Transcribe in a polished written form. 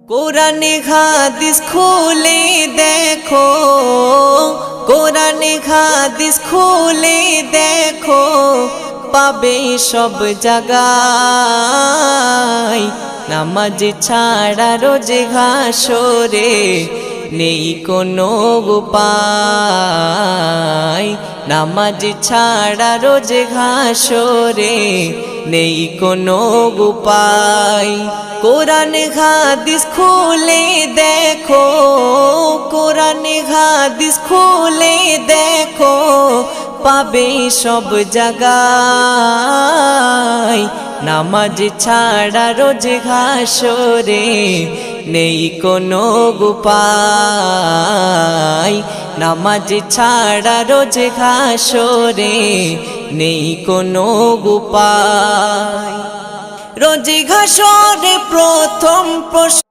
কোরআনে হাদিস খুলে দেখো, কোরআনে হাদিস খুলে দেখো, পাবে সব জায়গায়। নামাজ ছাড়া রোজে হাসরে নেই কোনো উপায়। নামাজ ছাড়া রোজে হাসরে নেই কোনো উপায়। কোরআন হাদিস খুলে দেখো, কোরআন হাদিস খুলে দেখো, পাবে সব জায়গায়। নামাজ ছাড়া রোজ হাসরে নেই কোনো উপায়। নামাজ ছাড়া রোজ হাসরে নেই কোনো উপায়। রোজ হাসরে প্রথম প্রশ্ন